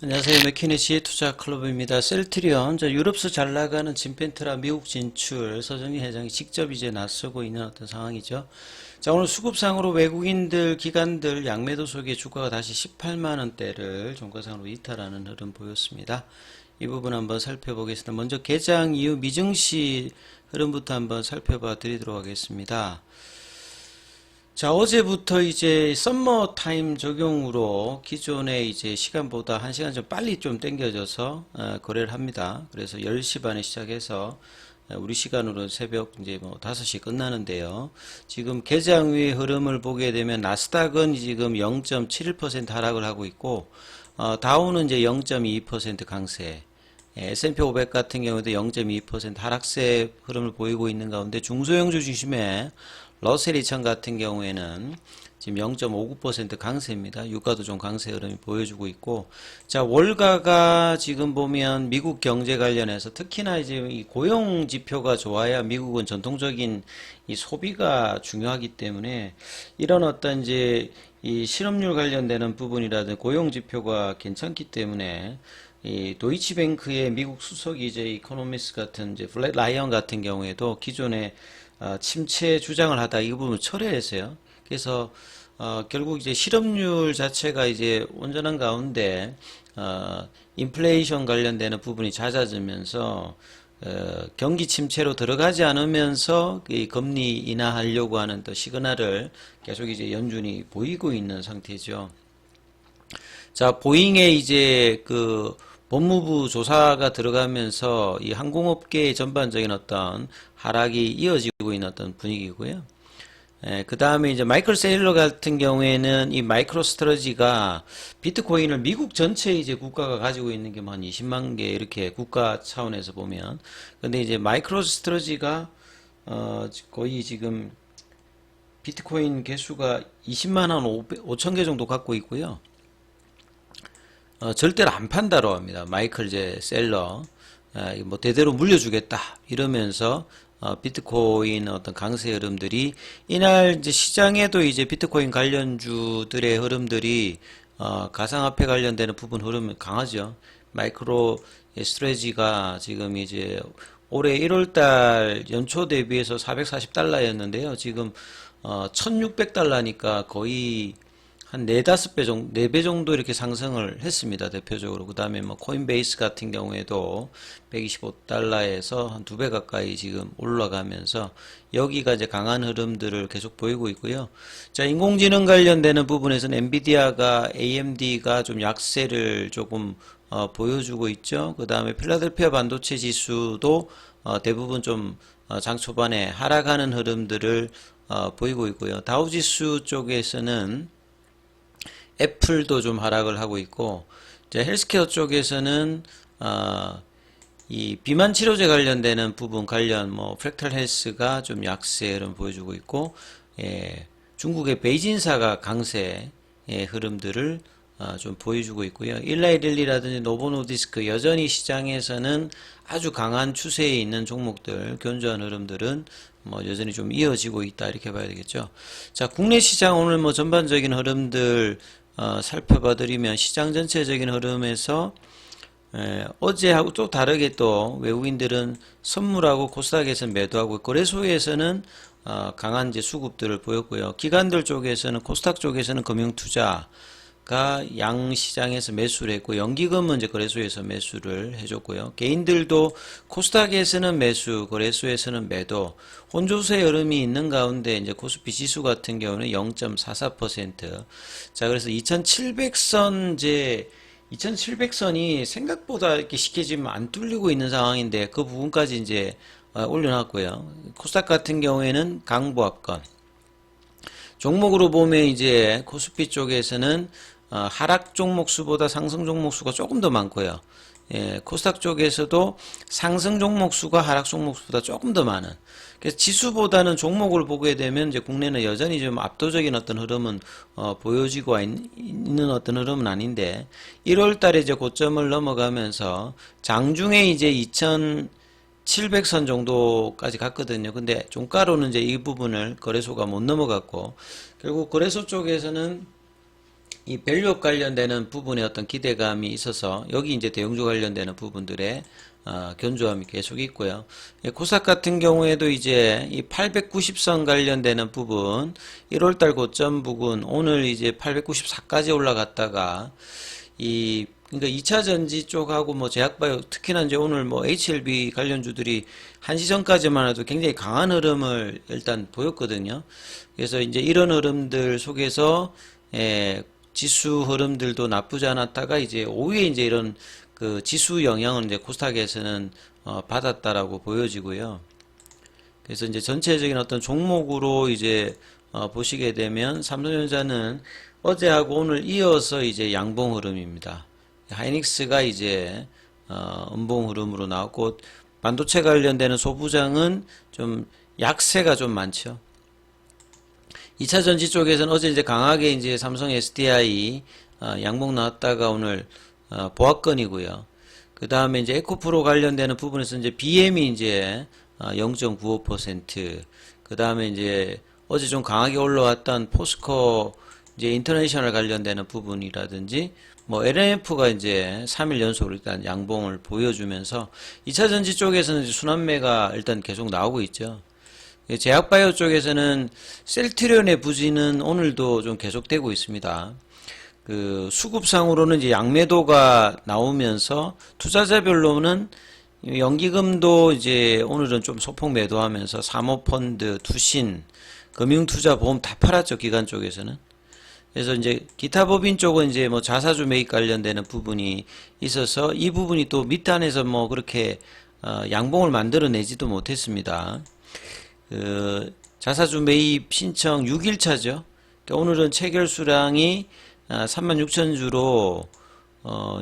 안녕하세요. 맥키네시 투자클럽입니다. 셀트리온, 유럽서 잘 나가는 진펜트라 미국 진출, 서정희 회장이 직접 이제 나서고 있는 어떤 상황이죠. 자, 오늘 수급상으로 외국인들, 기관들 양매도 속에 주가가 다시 18만원대를 종가상으로 이탈하는 흐름 보였습니다. 이 부분 한번 살펴보겠습니다. 먼저 개장 이후 미증시 흐름부터 한번 살펴봐 드리도록 하겠습니다. 자, 어제부터 이제 썸머 타임 적용으로 기존의 이제 시간보다 1시간 좀 빨리 좀 당겨져서 거래를 합니다. 그래서 10시 반에 시작해서 우리 시간으로 새벽 이제 뭐 5시 끝나는데요. 지금 개장 후의 흐름을 보게 되면 나스닥은 지금 0.71% 하락을 하고 있고 다우는 이제 0.22% 강세. S&P 500 같은 경우도 0.2% 하락세 흐름을 보이고 있는 가운데 중소형주 중심의 러셀 2000 같은 경우에는 지금 0.59% 강세입니다. 유가도 좀 강세 흐름이 보여주고 있고, 자, 월가가 지금 보면 미국 경제 관련해서 특히나 이제 이 고용 지표가 좋아야 미국은 전통적인 이 소비가 중요하기 때문에 이런 어떤 이제 이 실업률 관련되는 부분이라든 고용 지표가 괜찮기 때문에 이 도이치뱅크의 미국 수석이 이제 이코노미스트 같은 이제 블랙 라이언 같은 경우에도 기존에 침체 주장을 하다 이 부분을 철회했어요. 그래서 결국 이제 실업률 자체가 이제 온전한 가운데 인플레이션 관련되는 부분이 잦아지면서 경기 침체로 들어가지 않으면서 이 금리 인하하려고 하는 또 시그널을 계속 이제 연준이 보이고 있는 상태죠. 자, 보잉의 이제 그 법무부 조사가 들어가면서 이 항공업계의 전반적인 어떤 하락이 이어지고 있는 어떤 분위기고요. 그 다음에 이제 마이클 세일러 같은 경우에는 이 마이크로 스트러지가 비트코인을 미국 전체 이제 국가가 가지고 있는 게 뭐 한 20만 개 이렇게 국가 차원에서 보면. 근데 이제 마이크로 스트러지가 거의 지금 비트코인 개수가 20만 한 5천 개 정도 갖고 있고요. 절대로 안 판다고 합니다. 마이클 제 셀러. 뭐 대대로 물려주겠다. 이러면서, 비트코인 어떤 강세 흐름들이, 이날 이제 시장에도 이제 비트코인 관련주들의 흐름들이, 가상화폐 관련되는 부분 흐름이 강하죠. 마이크로 스트레지가 지금 이제 올해 1월달 연초 대비해서 440달러였는데요. 지금, 1600달러니까 거의 한 4, 5배 정도, 4배 정도 이렇게 상승을 했습니다. 대표적으로. 그 다음에 뭐 코인베이스 같은 경우에도 125달러에서 한 2배 가까이 지금 올라가면서 여기가 이제 강한 흐름들을 계속 보이고 있고요. 자, 인공지능 관련되는 부분에서는 엔비디아가 AMD가 좀 약세를 조금 보여주고 있죠. 그 다음에 필라델피아 반도체 지수도 대부분 좀 장 초반에 하락하는 흐름들을 보이고 있고요. 다우지수 쪽에서는 애플도 좀 하락을 하고 있고, 이제 헬스케어 쪽에서는 이 비만 치료제 관련되는 부분 관련 뭐 프랙탈 헬스가 좀 약세를 보여주고 있고, 중국의 베이진사가 강세 흐름들을 좀 보여주고 있고요. 일라이릴리라든지 노보노디스크 여전히 시장에서는 아주 강한 추세에 있는 종목들, 견조한 흐름들은 뭐 여전히 좀 이어지고 있다 이렇게 봐야 되겠죠. 자, 국내 시장 오늘 뭐 전반적인 흐름들 살펴봐 드리면 시장 전체적인 흐름에서 어제하고 또 다르게 또 외국인들은 선물하고 코스닥에서는 매도하고 거래소에서는 강한 이제 수급들을 보였고요. 기관들 쪽에서는 코스닥 쪽에서는 금융투자가 양 시장에서 매수를 했고 연기금은 이제 거래소에서 매수를 해줬고요. 개인들도 코스닥에서는 매수, 거래소에서는 매도, 혼조세 흐름이 있는 가운데 이제 코스피 지수 같은 경우는 0.44%. 자, 그래서 2700선 이제 2700선이 생각보다 이렇게 쉽게 지금 안 뚫리고 있는 상황인데 그 부분까지 이제 올려놨고요. 코스닥 같은 경우에는 강보합권. 종목으로 보면 이제 코스피 쪽에서는 하락 종목 수보다 상승 종목 수가 조금 더 많고요. 코스닥 쪽에서도 상승 종목 수가 하락 종목 수보다 조금 더 많은. 그래서 지수보다는 종목을 보게 되면 이제 국내는 여전히 좀 압도적인 어떤 흐름은 보여지고 있는 어떤 흐름은 아닌데 1월 달에 이제 고점을 넘어가면서 장중에 이제 2700선 정도까지 갔거든요. 근데 종가로는 이제 이 부분을 거래소가 못 넘어갔고 결국 거래소 쪽에서는 이 밸류업 관련되는 부분에 어떤 기대감이 있어서 여기 이제 대형주 관련되는 부분들의 견조함이 계속 있고요. 코스닥 같은 경우에도 이제 이 890선 관련되는 부분 1월달 고점 부근 오늘 이제 894까지 올라갔다가 그러니까 2차 전지 쪽하고 뭐 제약바이오 특히나 이제 오늘 뭐 HLB 관련주들이 1시 전까지만 해도 굉장히 강한 흐름을 일단 보였거든요. 그래서 이제 이런 흐름들 속에서 지수 흐름들도 나쁘지 않았다가 이제 오후에 이제 이런 그 지수 영향은 이제 코스닥에서는 받았다라고 보여지고요. 그래서 이제 전체적인 어떤 종목으로 이제 보시게 되면 삼성전자는 어제하고 오늘 이어서 이제 양봉 흐름입니다. 하이닉스가 이제 음봉 흐름으로 나왔고 반도체 관련되는 소부장은 좀 약세가 좀 많죠. 2차 전지 쪽에서는 어제 이제 강하게 이제 삼성 SDI 양봉 나왔다가 오늘 보합권이고요. 그 다음에 이제 에코프로 관련되는 부분에서 이제 BM이 이제 0.95%, 그 다음에 이제 어제 좀 강하게 올라왔던 포스코 이제 인터내셔널 관련되는 부분이라든지 뭐 LNF가 이제 3일 연속으로 일단 양봉을 보여주면서 2차 전지 쪽에서는 이제 순환매가 일단 계속 나오고 있죠. 제약바이오 쪽에서는 셀트리온의 부진은 오늘도 좀 계속되고 있습니다. 그 수급상으로는 이제 양매도가 나오면서 투자자별로는 연기금도 이제 오늘은 좀 소폭 매도하면서 사모펀드, 투신, 금융투자보험 다 팔았죠, 기관 쪽에서는. 그래서 이제 기타 법인 쪽은 이제 뭐 자사주 매입 관련되는 부분이 있어서 이 부분이 또 밑단에서 뭐 그렇게 양봉을 만들어내지도 못했습니다. 그 자사주 매입 신청 6일차죠. 그러니까 오늘은 체결 수량이 36,000주로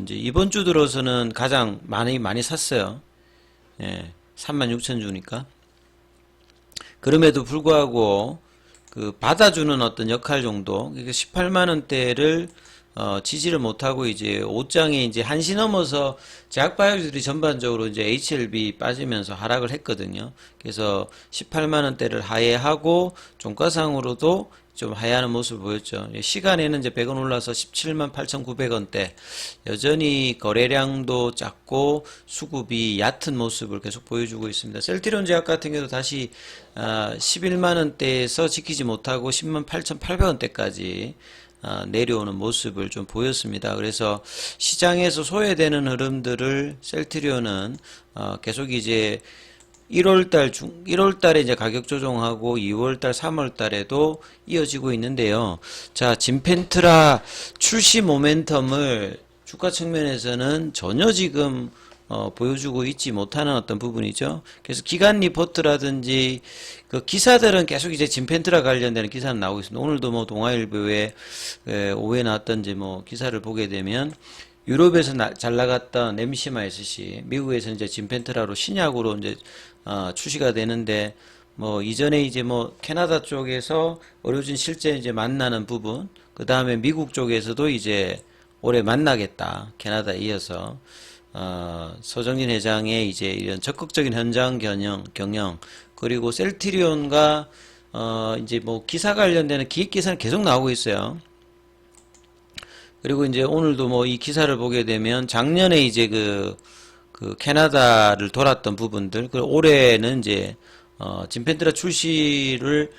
이제 이번 주 들어서는 가장 많이 샀어요. 예, 36,000주니까. 그럼에도 불구하고 그 받아주는 어떤 역할 정도, 그러니까 18만 원대를 지지를 못하고 이제 5장에 이제 한시 넘어서 제약바이오들이 전반적으로 이제 HLB 빠지면서 하락을 했거든요. 그래서 18만 원대를 하회하고 종가상으로도 좀 하회하는 모습을 보였죠. 시간에는 이제 100원 올라서 17만 8,900원대. 여전히 거래량도 작고 수급이 얕은 모습을 계속 보여주고 있습니다. 셀트리온 제약 같은 경우도 다시 11만 원대에서 지키지 못하고 10만 8,800원대까지 내려오는 모습을 좀 보였습니다. 그래서 시장에서 소외되는 흐름들을 셀트리온은 계속 이제 1월달에 이제 가격 조정하고 2월달, 3월달에도 이어지고 있는데요. 자, 진펜트라 출시 모멘텀을 주가 측면에서는 전혀 지금 보여주고 있지 못하는 어떤 부분이죠. 그래서 기간 리포트라든지 그 기사들은 계속 이제 진펜트라 관련되는 기사는 나오고 있습니다. 오늘도 뭐 동아일보에 오후에 나왔던지 뭐 기사를 보게 되면 유럽에서 잘 나갔던 엠시마 SC, 미국에서 이제 진펜트라로 신약으로 이제 출시가 되는데 뭐 이전에 이제 뭐 캐나다 쪽에서 의료진 실제 이제 만나는 부분, 그 다음에 미국 쪽에서도 이제 올해 만나겠다, 캐나다에 이어서 서정진 회장의 이제 이런 적극적인 현장 경영, 그리고 셀트리온과 이제 뭐 기사 관련되는 기획 기사는 계속 나오고 있어요. 그리고 이제 오늘도 뭐 이 기사를 보게 되면 작년에 이제 그 캐나다를 돌았던 부분들, 그 올해는 이제 진펜트라 출시를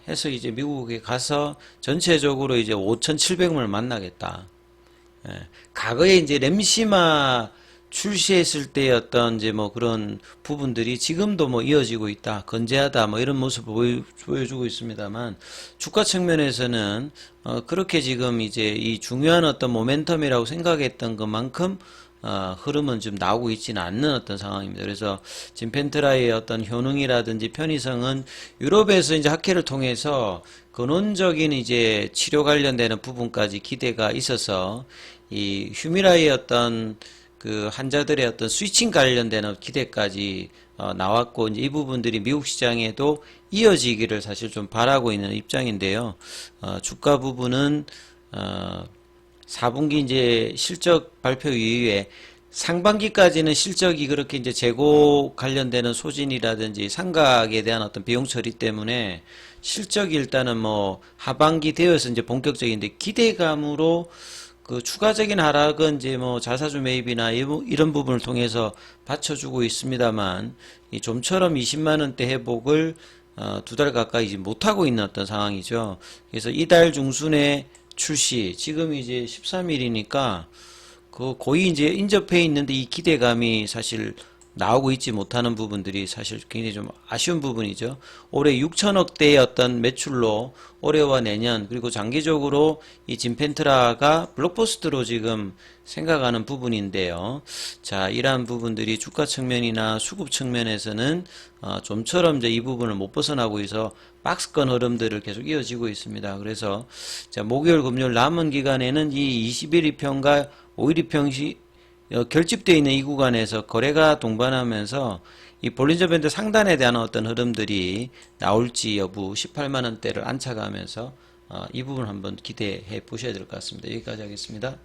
해서 이제 미국에 가서 전체적으로 이제 5,700명을 만나겠다. 예. 과거에 이제 램시마 출시했을 때의 어떤 이제 뭐 그런 부분들이 지금도 뭐 이어지고 있다, 건재하다, 뭐 이런 모습을 보여주고 있습니다만, 주가 측면에서는 그렇게 지금 이제 이 중요한 어떤 모멘텀이라고 생각했던 것만큼 흐름은 좀 나오고 있지는 않는 어떤 상황입니다. 그래서 진펜트라의 어떤 효능이라든지 편의성은 유럽에서 이제 학회를 통해서 근원적인 이제 치료 관련되는 부분까지 기대가 있어서 이 휴미라의 어떤 그 환자들의 어떤 스위칭 관련되는 기대까지 나왔고, 이제 이 부분들이 미국 시장에도 이어지기를 사실 좀 바라고 있는 입장인데요. 주가 부분은 4분기 이제 실적 발표 이후에 상반기까지는 실적이 그렇게 이제 재고 관련되는 소진이라든지 상각에 대한 어떤 비용 처리 때문에 실적이 일단은 뭐 하반기 되어서 이제 본격적인데 기대감으로 그 추가적인 하락은 이제 뭐 자사주 매입이나 이런 부분을 통해서 받쳐주고 있습니다만 이 좀처럼 20만 원대 회복을 두 달 가까이 이제 못하고 있는 어떤 상황이죠. 그래서 이달 중순에 출시, 지금 이제 13일이니까 그 거의 이제 인접해 있는데 이 기대감이 사실 나오고 있지 못하는 부분들이 사실 굉장히 좀 아쉬운 부분이죠. 올해 6천억대의 어떤 매출로 올해와 내년 그리고 장기적으로 이 진펜트라가 블록버스터로 지금 생각하는 부분인데요. 자, 이러한 부분들이 주가 측면이나 수급 측면에서는 좀처럼 이제 이 부분을 못 벗어나고 있어 박스권 흐름들을 계속 이어지고 있습니다. 그래서 자, 목요일 금요일 남은 기간에는 이 21일평과 5일이평시 결집되어 있는 이 구간에서 거래가 동반하면서 이 볼린저 밴드 상단에 대한 어떤 흐름들이 나올지 여부 18만원대를 안착하면서 이 부분 한번 기대해 보셔야 될 것 같습니다. 여기까지 하겠습니다.